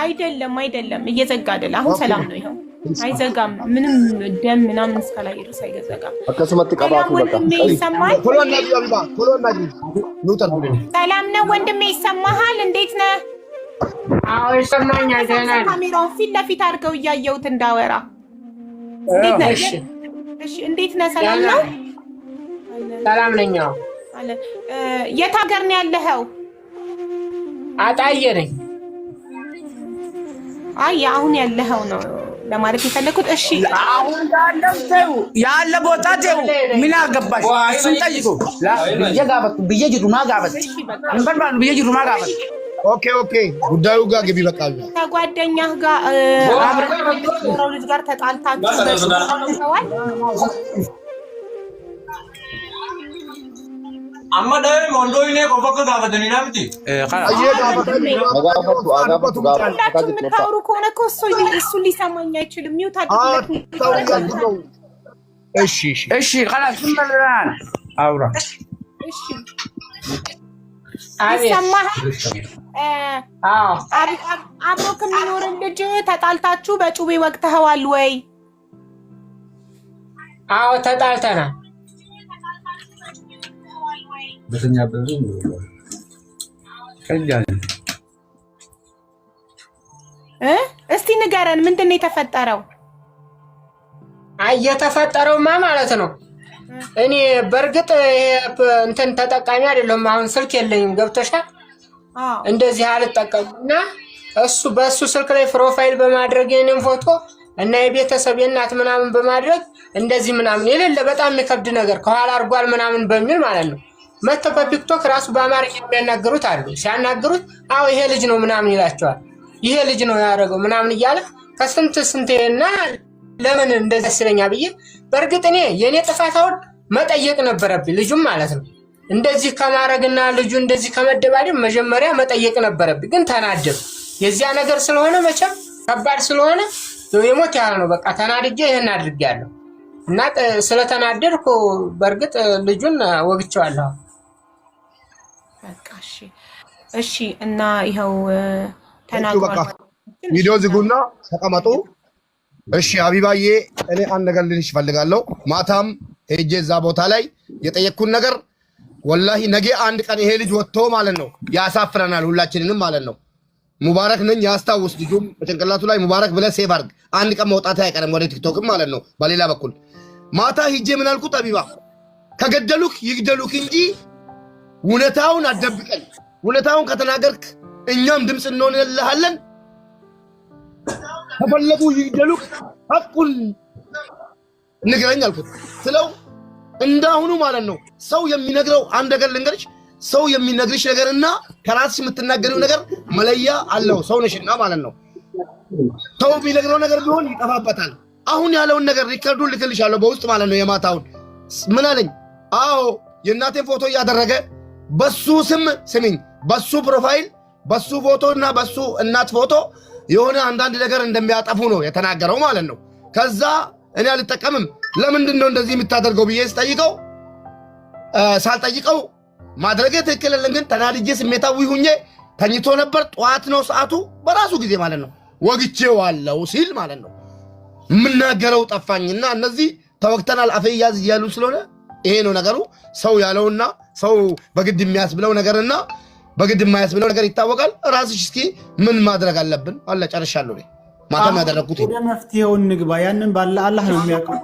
አይደለም እየዘጋ አይደል አሁን ሰላም ነው ይሄው አይዘጋም ምንም ደም ምናምን እስከላይ ድረስ አይዘጋም አከስመት ቀባቱ በቃ ሰላም ነው ወንድሜ ይሰማሃል እንዴት ነህ አዎ ይሰማኛል ደህና ነኝ ካሜራውን ፊት ለፊት አድርገው እያየሁት እንዳወራ እንዴት ነህ እሺ እንዴት ነህ ሰላም ነው ሰላም ነኝ አለ የት ሀገር ነው ያለኸው አጣዬ ነኝ አይ አሁን ያለኸው ነው ለማለት የፈለኩት እሺ አሁን ያለ ቦታ ተው ምን አገባሽ እሱን ጠይቁ ለየጋበት በየጅሩ ማጋበት እንበልባል በየጅሩ ማጋበት ኦኬ ጉዳዩ ጋር ግቢ በቃል ከጓደኛህ ጋር አብረው ልጅ ጋር ተጣልታችሁ ተዋል amma dai mondo ine ko fakka gabatani na miti አጋባቱ ምታውሩ ከሆነ እኮ እሱ ሊሰማኝ አይችልም ሚውት አድርጉ እሺ خلاص እንበላን አውራ እሺ ይሰማሃል አብሮ ከሚኖር ልጅ ተጣልታችሁ በጩቤ ወቅተኸዋል ወይ አዎ ተጣልተናል በተኛ በዙ ከጃን እስቲ ንገረን ምንድነው የተፈጠረው የተፈጠረውማ ማለት ነው እኔ በርግጥ እንትን ተጠቃሚ አይደለም አሁን ስልክ የለኝም ገብተሻል እንደዚህ አልጠቀምና እሱ በሱ ስልክ ላይ ፕሮፋይል በማድረግ የኔን ፎቶ እና የቤተሰብ የእናት ምናምን በማድረግ እንደዚህ ምናምን የሌለ በጣም የሚከብድ ነገር ከኋላ አርጓል ምናምን በሚል ማለት ነው መጥተው በቲክቶክ ራሱ በአማርኛ የሚያናገሩት አሉ ሲያናገሩት አው ይሄ ልጅ ነው ምናምን ይላቸዋል ይሄ ልጅ ነው ያደረገው ምናምን እያለ ከስንትና ለምን እንደዚህ ስለኛ ብዬ በርግጥ እኔ የኔ ጥፋታውን መጠየቅ ነበረብኝ ልጁም ማለት ነው እንደዚህ ከማረግና ልጁ እንደዚህ ከመደባደብ መጀመሪያ መጠየቅ ነበረብኝ ግን ተናደብ የዚያ ነገር ስለሆነ መቼም ከባድ ስለሆነ የሞት ያህል ነው በቃ ተናድጄ ይሄን አድርጌያለሁ እና ስለተናደድኩ በርግጥ ልጁን ወግቼዋለሁ በቃ እሺ እና ይሄው ተናግሯል ቪዲዮ ዝጉና ተቀመጡ እሺ አቢባዬ እኔ አንድ ነገር ልልሽ ፈልጋለሁ ማታም ሄጄ እዛ ቦታ ላይ የጠየቅኩን ነገር ወላሂ ነገ አንድ ቀን ይሄ ልጅ ወጥቶ ማለት ነው ያሳፍረናል ሁላችንንም ማለት ነው ሙባረክ ነኝ ያስታውስ ልጁም በጭንቅላቱ ላይ ሙባረክ ብለህ ሴቭ አድርግ አንድ ቀን መውጣት አይቀርም ወደ ቲክቶክም ማለት ነው በሌላ በኩል ማታ ሂጄ ምን አልኩት አቢባ ከገደሉክ ይግደሉክ እንጂ እውነታውን አደብቀን እውነታውን ከተናገርክ እኛም ድምጽ እንሆንልሃለን ተፈለጉ ይግደሉክ ሐቁን ንገረኝ አልኩት ስለው እንዳሁኑ ማለት ነው ሰው የሚነግረው አንድ ነገር ልንገርሽ ሰው የሚነግርሽ ነገርና ከራስሽ የምትናገሪው ነገር መለያ አለው ሰው ነሽና ማለት ነው ሰው የሚነግረው ነገር ቢሆን ይጠፋበታል አሁን ያለውን ነገር ሪከርዱን ልክልሻለሁ በውስጥ ማለት ነው የማታውን ምን አለኝ አዎ የእናቴን ፎቶ ያደረገ በሱ ስም ስሚኝ በሱ ፕሮፋይል በሱ ፎቶና በሱ እናት ፎቶ የሆነ አንዳንድ ነገር እንደሚያጠፉ ነው የተናገረው ማለት ነው ከዛ እኔ አልተጠቀምም ለምንድን ነው እንደዚህ የምታደርገው ብዬ ስጠይቀው ሳልጠይቀው ማድረግ ትክክል አይደለም ግን ተናድጄ ስሜታዊ ሁኜ ተኝቶ ነበር ጧት ነው ሰዓቱ በራሱ ጊዜ ማለት ነው ወግቼዋለሁ ሲል ማለት ነው ምናገረው ጠፋኝና እነዚህ ተወክተናል አፈያዝ ይያሉ ስለሆነ ይሄ ነው ነገሩ ሰው ያለውና ሰው በግድ የሚያስብለው ነገርና በግድ የማያስብለው ነገር ይታወቃል ራስሽ እስኪ ምን ማድረግ አለብን አለ ጨርሻለሁ ነው ማታም ያደረኩት ወደ መፍትሄው እንግባ ያንን ባለ አላህ ነው የሚያውቀው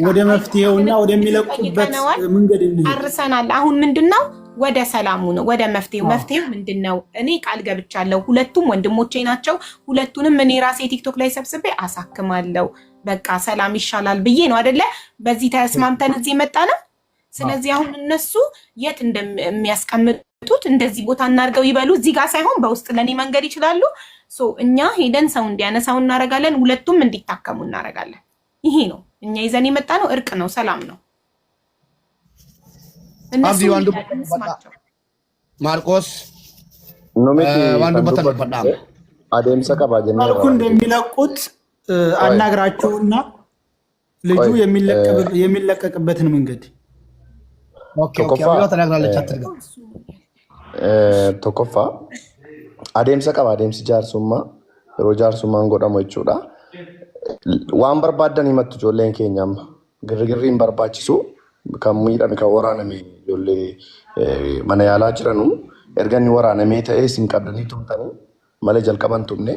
ወደ መፍትሄውና ወደሚለቁበት መንገድ አርሰናል አሁን ምንድነው ወደ ሰላሙ ነው ወደ መፍትሄው ምንድነው እኔ ቃል ገብቻለሁ ሁለቱም ወንድሞቼ ናቸው ሁለቱንም እኔ ራሴ ቲክቶክ ላይ ሰብስቤ አሳክማለሁ በቃ ሰላም ይሻላል ብዬ ነው አይደለ በዚህ ተስማምተን እዚህ መጣና ስለዚህ አሁን እነሱ የት እንደሚያስቀምጡት እንደዚህ ቦታ እናርገው ይበሉ እዚህ ጋር ሳይሆን በውስጥ ለኔ መንገድ ይችላሉ እኛ ሄደን ሰው እንዲያነሳው እናረጋለን ሁለቱም እንዲታከሙ እናረጋለን ይሄ ነው እኛ ይዘን የመጣ ነው እርቅ ነው ሰላም ነው እነሱ ማርቆስ ዋንዱ በተፈጣ አደም ሰቀባ ጀነራል እንደሚለቁት አናግራቸውና ልጁ የሚለቀቅበትን መንገድ ኦኬ አብዮ ተናግራለች አትርጋ ተቆፋ adeemsa qaba adeemsi jaarsummaa yeroo jaarsummaan godhamu jechuudha. Waan barbaadan himattu ijoolleen keenya amma girgirri hin barbaachisu kan miidhame kan waraaname ijoollee mana yaalaa jiranu erga inni waraanamee ta'ee isin qabdanii tumtanii malee jalqaban tumne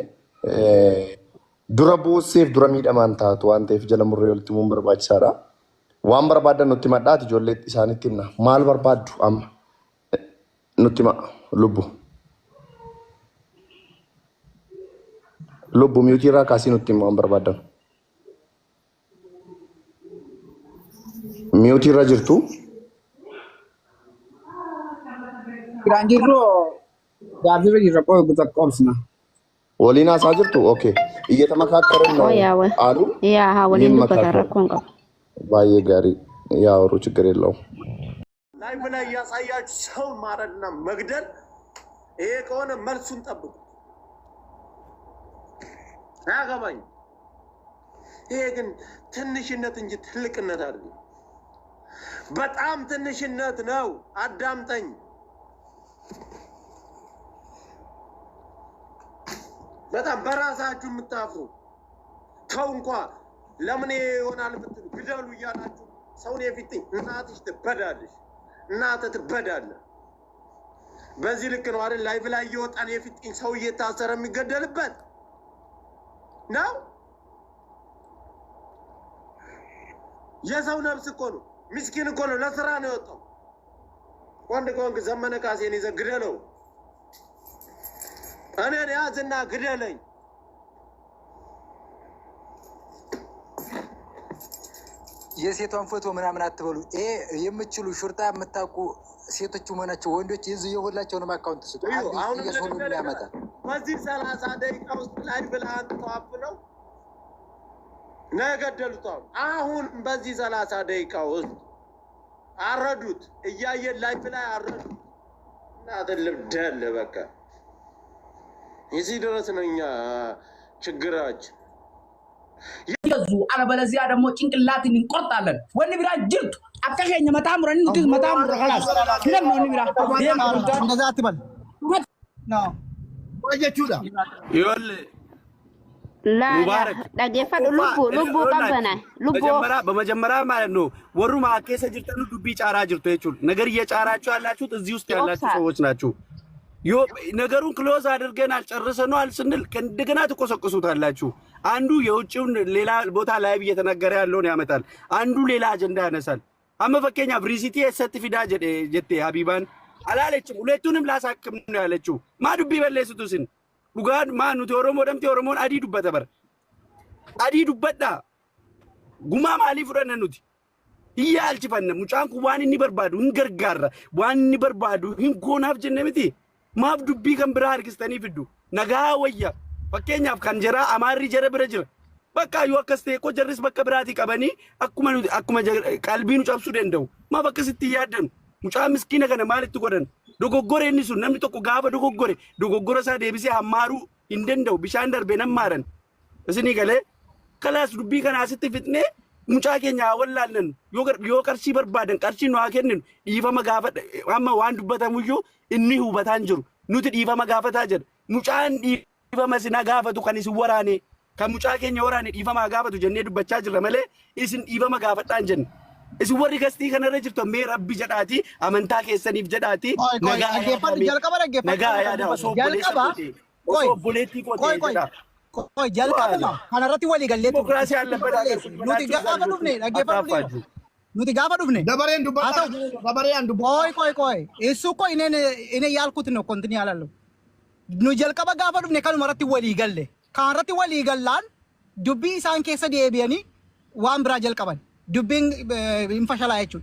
dura boosseef dura miidhamaan taatu waan ta'eef jala murree walitti himuun barbaachisaadha. Waan barbaadan nutti madhaati ijoollee isaanitti himna. Maal barbaaddu amma nutti hima lubbu miyuutii irraa kaasii nutti hima waan barbaadan. Miyuutii irra jirtu. Kiraan jirru gaaffiirra jirra qoomsina. Waliin haasaa jirtu? Okay. Iyyata makaakkaran alu? Yaa waliin dubbata rakkoon qabu. Baay'ee gaarii ያወሩ ችግር የለውም። ላይቭ ላይ ያሳያችሁ ሰው ማረድና መግደል ይሄ ከሆነ መልሱን ጠብቁ። አያገባኝ። ይሄ ግን ትንሽነት እንጂ ትልቅነት አይደለም። በጣም ትንሽነት ነው። አዳምጠኝ። በጣም በራሳችሁ የምታፍሩ ተው እንኳን ለምን ይሆናል የምትሉ ግደሉ እያላችሁ ሰውን የፊትኝ እናትሽ ትበዳለሽ። እናትህ ትበዳለህ። በዚህ ልክ ነው አይደል? ላይቭ ላይ እየወጣን የፊትኝ ሰው እየታሰረ የሚገደልበት ነው። የሰው ነፍስ እኮ ነው። ምስኪን እኮ ነው። ለስራ ነው የወጣው። ወንድ ከሆንክ ዘመነ ካሴን ይዘህ ግደለው። እኔን ያዝና ግደለኝ። የሴቷን ፎቶ ምናምን አትበሉ። ይሄ የምትችሉ ሹርጣ የምታውቁ ሴቶች ሆናቸው ወንዶች ይዙ የሁላቸውንም አካውንት ስጡ። አሁን ያመጣል። በዚህ 30 ደቂቃ ውስጥ ላይ ብልሃን ተዋፍነው ነው የገደሉት። አሁን በዚህ 30 ደቂቃ ውስጥ አረዱት። እያየን ላይ ብላይ አረዱት። እናትልም ደል በቃ እዚህ ድረስ ነው እኛ ችግራችን። ይዙ አለበለዚያ ደግሞ ጭንቅላትን እንቆርጣለን። ወኒ ቢራ ጅርቱ አከኸኝ መታምረን እንት መታምረ خلاص ለምን ወኒ ቢራ እንደዛ አትበል ነው ወጀቹዳ ይወል ሙባረክ ዳገፈዱ ልቡ ቀበና ልቡ በመጀመሪያ ማለት ነው ወሩ ማከሰ ጅርተኑ ዱቢ ጫራ ጅርቶ ይቹል ነገር እየጫራችሁ ያላችሁት እዚህ ውስጥ ያላችሁ ሰዎች ናችሁ። ነገሩን ክሎዝ አድርገናል ጨርሰናል ስንል እንደገና ተቆሰቁሱታላችሁ። አንዱ የውጭውን ሌላ ቦታ ላይ እየተነገረ ያለውን ያመጣል፣ አንዱ ሌላ አጀንዳ ያነሳል። አመፈከኛ ብሪሲቲ ሰርቲፊዳ ጀቴ ሀቢባን አላለችም። ሁለቱንም ላሳክም ነው ያለችው። ማዱቢ በለሱቱስን ዱጋን ማኑ ተኦሮሞ ደምቴ ኦሮሞን አዲዱበት በር አዲዱበዳ ጉማ ማሊ ፍረነኑት ይያልጭፈነ ሙጫን ኩባን እንበርባዱ እንገርጋራ ዋን እንበርባዱ እንጎናፍ ጀነምቲ ማፍ ዱቢ ከም ብራ አርክስተኒ ፍዱ ነጋ ወያ ፈከኛፍ ካንጀራ አማሪ ጀረ ብረጅ በቃ ይወከስቴ እኮ ጀርስ በቃ ብራቲ ቀበኒ አኩመ ቀልቢኑ ጨብሱ ደንደው ማበከስት ያደን ሙጫ ምስኪነ ከነ ማለት ጎደን ዶጎጎሬ እንሱ ነም ተቆ ጋበ ዶጎጎረ ሳ ደብሲ አማሩ እንደንደው ቢሻን ደርቤ ነማረን እስኒ ገለ ከላስ ዱቢ ከና ስትፍጥኔ ሙጫ ኬኛ ወላለን ዮ ቀርሲ በርባደን ቀርሲ ነው አከንን ይፈ መጋፈ አማ ዋን ዱበተሙዩ እኒሁ በታንጅሩ ኑት ይፈ መጋፈታ ጀር ሙጫን ይፈ መስና ጋፈቱ ከኒስ ወራኔ ከሙጫ ኬኛ ወራኔ ይፈ ማጋፈቱ ጀኔ ዱበቻ ጅረ መለ እስን ይፈ መጋፈጣን ጀን እስ ወሪ ገስቲ ከነረ ጅርቶ ሜ ረቢ ጀዳቲ አመንታ ከሰኒፍ ጀዳቲ ነጋ ያዳ ሶቦሌቲ ቆቴ ጀዳ ቆይ ጀልቀባ ካናራቲ ወሊ ገሌ ዲሞክራሲ ያለበት ኑቲ ጋፋ ዱፍኔ ነጌፋ ኑቲ ጋፋ ዱፍኔ ደበሬን ዱባታ ደበሬን ዱባ ቆይ እሱ እኮ እኔ ያልኩት ነው ኮንቲኒ ያላለው ኑ ጀልቀባ ጋፋ ዱፍኔ ካኑ መራቲ ወሊ ገሌ ካናራቲ ወሊ ገላን ዱቢ ሳን ኬሰ ዲኤቢያኒ ዋን ብራ ጀልቀባን ዱቢን ኢንፋሻላ አይቹ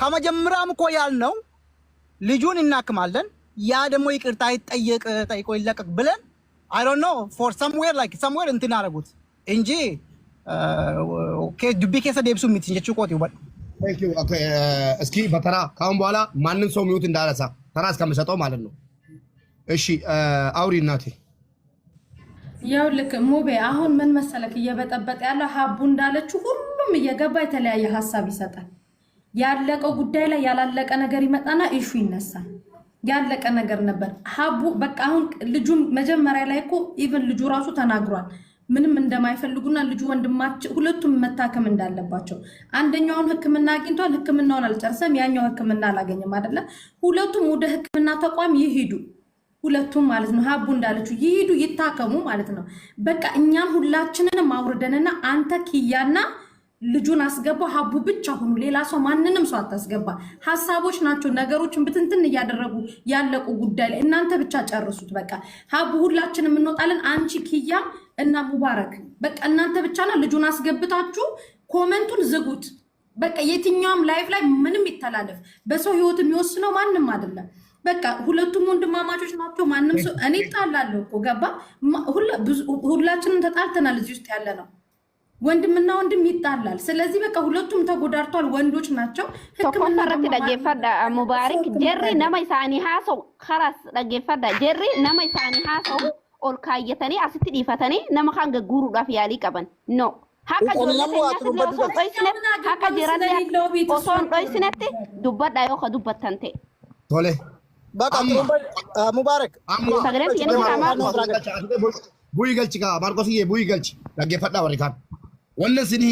ከመጀመሪያም እኮ ያልነው ልጁን እናክማለን ያ ደግሞ ይቅርታ ጠይቆ ይለቀቅ ብለን I don't know for somewhere እንትን አደረጉት እንጂ ዱቢ ኬሰ ደብሱ ምትንጀቹ ቆት ይወል Thank you. Okay, እስኪ በተራ ካሁን በኋላ ማንን ሰው ሚውት እንዳረሳ ተራ እስከምሰጠው ማለት ነው። እሺ አውሪ እናቴ። ያው ልክ ሙቤ አሁን ምን መሰለክ እየበጠበጠ ያለው ሀቡ እንዳለችው ሁሉም እየገባ የተለያየ ሐሳብ ይሰጣል። ያለቀው ጉዳይ ላይ ያላለቀ ነገር ይመጣና ኢሹ ይነሳል። ያለቀ ነገር ነበር። ሀቡ በቃ አሁን ልጁ መጀመሪያ ላይ እኮ ኢቭን ልጁ ራሱ ተናግሯል ምንም እንደማይፈልጉና ልጁ ወንድማቸው ሁለቱም መታከም እንዳለባቸው። አንደኛውን ሕክምና አግኝቷል፣ ሕክምናውን አልጨርሰም፣ ያኛው ሕክምና አላገኘም አይደለ? ሁለቱም ወደ ሕክምና ተቋም ይሄዱ፣ ሁለቱም ማለት ነው። ሀቡ እንዳለችው ይሄዱ ይታከሙ ማለት ነው። በቃ እኛም ሁላችንንም አውርደንና አንተ ኪያና ልጁን አስገባ፣ ሀቡ ብቻ ሁኑ፣ ሌላ ሰው ማንንም ሰው አታስገባ። ሀሳቦች ናቸው ነገሮችን ብትንትን እያደረጉ ያለቁ ጉዳይ ላይ እናንተ ብቻ ጨርሱት። በቃ ሀቡ ሁላችንም እንወጣለን፣ አንቺ ኪያ እና ሙባረክ በቃ እናንተ ብቻና ልጁን አስገብታችሁ ኮመንቱን ዝጉት። በቃ የትኛውም ላይፍ ላይ ምንም ይተላለፍ በሰው ህይወት የሚወስነው ማንም አይደለም። በቃ ሁለቱም ወንድማማቾች ናቸው። ማንም ሰው እኔ ጣላለሁ እኮ ገባ። ሁላችንም ተጣልተናል እዚህ ውስጥ ያለ ነው። ወንድምና ወንድም ይጣላል። ስለዚህ በቃ ሁለቱም ተጎዳርቷል፣ ወንዶች ናቸው። ሕክምና ደገፈዳ ሙባረክ ጀሪ ነማይ ሳኒ ሃሰው خلاص ደገፈዳ ጀሪ ነማይ ሳኒ ሃሰው ኦል ካየተኒ አስቲ ዲፈተኒ ነማኻን ገጉሩ ዳፍ ያሊ ቀበን ኖ ሃካ ጀራለ ኦሶን ዶይስነቲ ዱበዳ ዮ ከዱበተንቴ ቶሌ በቃ ሙባረክ ሰገረን የነማ ቡይ ገልጭ ጋ ማርቆስዬ ቡይ ገልጭ ደገፈዳ ወሪካን ወነስኒ